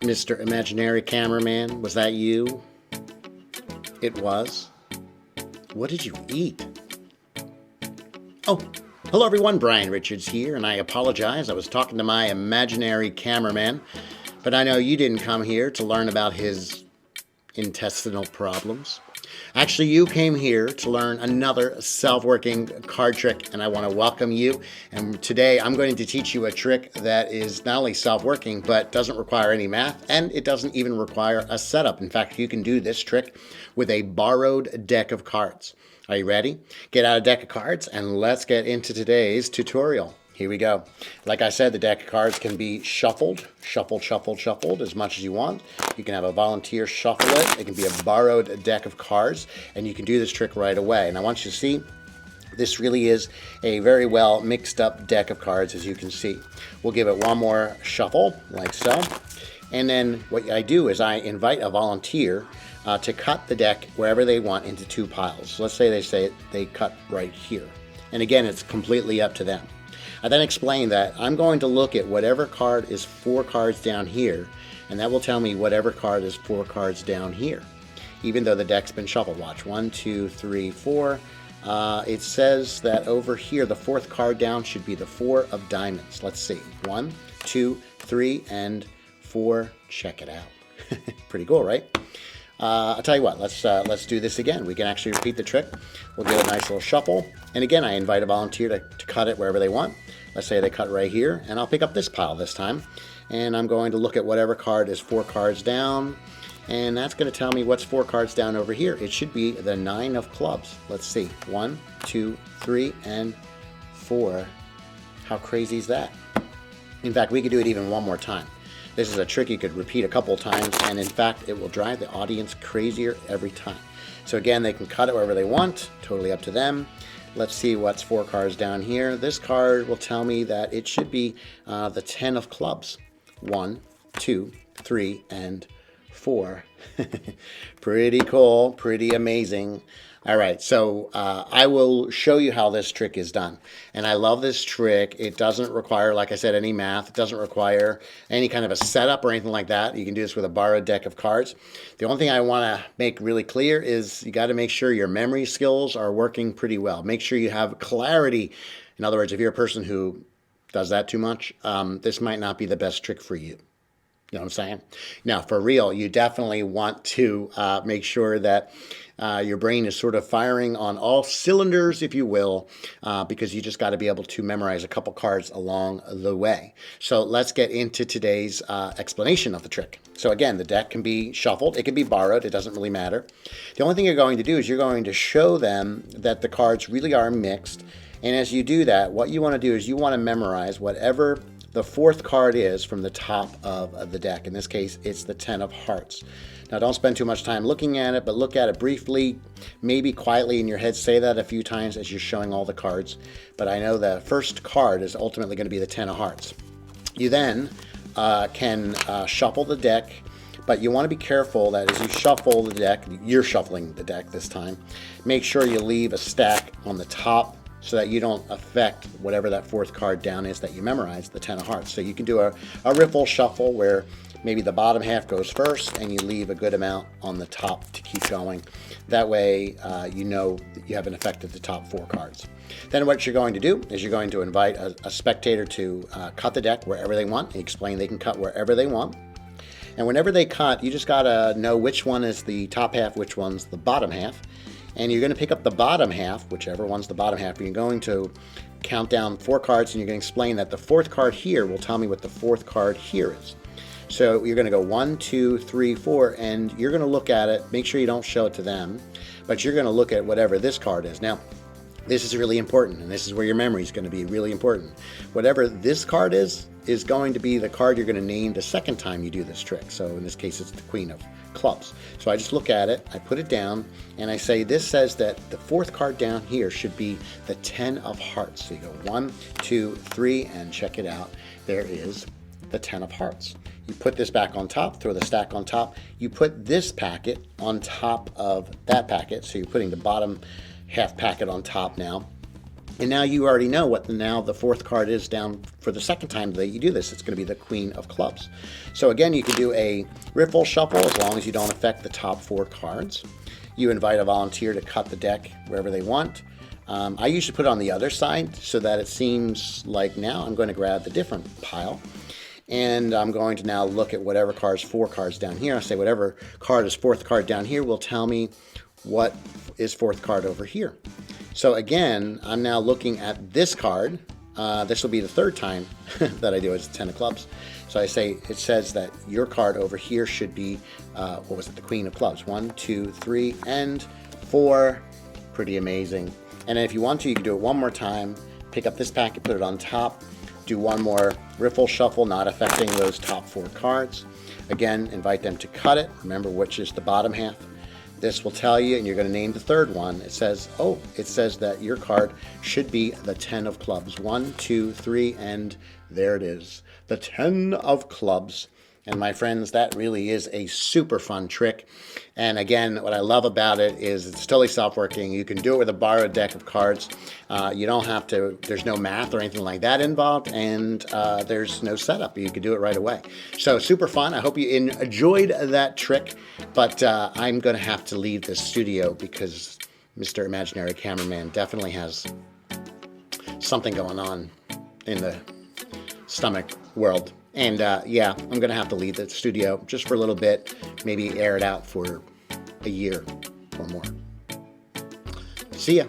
Mr. Imaginary Cameraman, was that you? It was? What did you eat? Oh, hello everyone, Brian Richards here, and I apologize. I was talking to my imaginary cameraman, but I know you didn't come here to learn about his intestinal problems. Actually, you came here to learn another self-working card trick, and I want to welcome you. And today I'm going to teach you a trick that is not only self-working, but doesn't require any math, and it doesn't even require a setup. In fact, you can do this trick with a borrowed deck of cards. Are you ready? Get out a deck of cards, and let's get into today's tutorial. Here we go. Like I said, the deck of cards can be shuffled as much as you want. You can have a volunteer shuffle it. It can be a borrowed deck of cards, and you can do this trick right away. And I want you to see, this really is a very well mixed up deck of cards, as you can see. We'll give it one more shuffle, like so. And then what I do is I invite a volunteer to cut the deck wherever they want into two piles. So let's say they cut right here. And again, it's completely up to them. I then explain that I'm going to look at whatever card is 4 cards down here, and that will tell me whatever card is 4 cards down here, even though the deck's been shuffled. Watch, 1, 2, 3, 4. It says that over here, the 4th card down should be the 4 of diamonds. Let's see, 1, 2, 3, and 4. Check it out. Pretty cool, right? I'll tell you what, let's do this again. We can actually repeat the trick. We'll give it a nice little shuffle. And again, I invite a volunteer to cut it wherever they want. Let's say they cut right here, and I'll pick up this pile this time. And I'm going to look at whatever card is 4 cards down. And that's going to tell me what's 4 cards down over here. It should be the 9 of clubs. Let's see. 1, 2, 3, and 4. How crazy is that? In fact, we could do it even one more time. This is a trick you could repeat a couple times, and in fact, it will drive the audience crazier every time. So again, they can cut it wherever they want, totally up to them. Let's see what's 4 cards down here. This card will tell me that it should be the 10 of clubs. 1, 2, 3, and 4. Pretty cool, pretty amazing. All right, so I will show you how this trick is done. And I love this trick. It doesn't require, like I said, any math. It doesn't require any kind of a setup or anything like that. You can do this with a borrowed deck of cards. The only thing I want to make really clear is you got to make sure your memory skills are working pretty well. Make sure you have clarity. In other words, if you're a person who does that too much, this might not be the best trick for you. You know what I'm saying? Now, for real, you definitely want to make sure that your brain is sort of firing on all cylinders, if you will, because you just got to be able to memorize a couple cards along the way. So let's get into today's explanation of the trick. So again, the deck can be shuffled. It can be borrowed. It doesn't really matter. The only thing you're going to do is you're going to show them that the cards really are mixed. And as you do that, what you want to do is you want to memorize whatever the 4th card is from the top of the deck. In this case, it's the 10 of hearts. Now, don't spend too much time looking at it, but look at it briefly, maybe quietly in your head. Say that a few times as you're showing all the cards. But I know the first card is ultimately going to be the 10 of hearts. You then can shuffle the deck, but you want to be careful that as you shuffle the deck, you're shuffling the deck this time, make sure you leave a stack on the top so that you don't affect whatever that 4th card down is that you memorized, the 10 of hearts. So you can do a riffle shuffle where maybe the bottom half goes first and you leave a good amount on the top to keep going. That way you know that you haven't affected the top 4 cards. Then what you're going to do is you're going to invite a spectator to cut the deck wherever they want. Explain they can cut wherever they want. And whenever they cut, you just got to know which one is the top half, which one's the bottom half. And you're going to pick up the bottom half, whichever one's the bottom half, and you're going to count down 4 cards, and you're going to explain that the 4th card here will tell me what the 4th card here is. So you're going to go 1, 2, 3, 4, and you're going to look at it. Make sure you don't show it to them, but you're going to look at whatever this card is. Now, this is really important, and this is where your memory is going to be really important. Whatever this card is going to be the card you're going to name the second time you do this trick. So in this case, it's the Queen of Clubs. So I just look at it, I put it down, and I say this says that the 4th card down here should be the 10 of hearts. So you go 1, 2, 3, and check it out. There is the 10 of hearts. You put this back on top, throw the stack on top. You put this packet on top of that packet. So you're putting the bottom half packet on top now. And now you already know what now the fourth card is down for the second time that you do this. It's going to be the Queen of Clubs. So again, you can do a riffle shuffle as long as you don't affect the top 4 cards. You invite a volunteer to cut the deck wherever they want. I usually put it on the other side so that it seems like now I'm going to grab the different pile. And I'm going to now look at whatever cards, 4 cards down here. I say whatever card is 4th card down here will tell me what is 4th card over here. So again, I'm now looking at this card. This will be the 3rd time that I do it. It's 10 of clubs. So I say, it says that your card over here should be, what was it? The Queen of Clubs. 1, 2, 3, and 4. Pretty amazing. And if you want to, you can do it one more time. Pick up this packet, put it on top. Do one more riffle shuffle, not affecting those top 4 cards. Again, invite them to cut it. Remember which is the bottom half. This will tell you, and you're going to name the 3rd one. It says, oh, it says that your card should be the 10 of clubs. 1, 2, 3, and there it is. The 10 of clubs. And my friends, that really is a super fun trick. And again, what I love about it is it's totally self-working. You can do it with a borrowed deck of cards. You don't have to, there's no math or anything like that involved, and there's no setup. You can do it right away. So super fun. I hope you enjoyed that trick, but I'm going to have to leave this studio because Mr. Imaginary Cameraman definitely has something going on in the stomach world. And yeah, I'm going to have to leave the studio just for a little bit, maybe air it out for a year or more. See ya.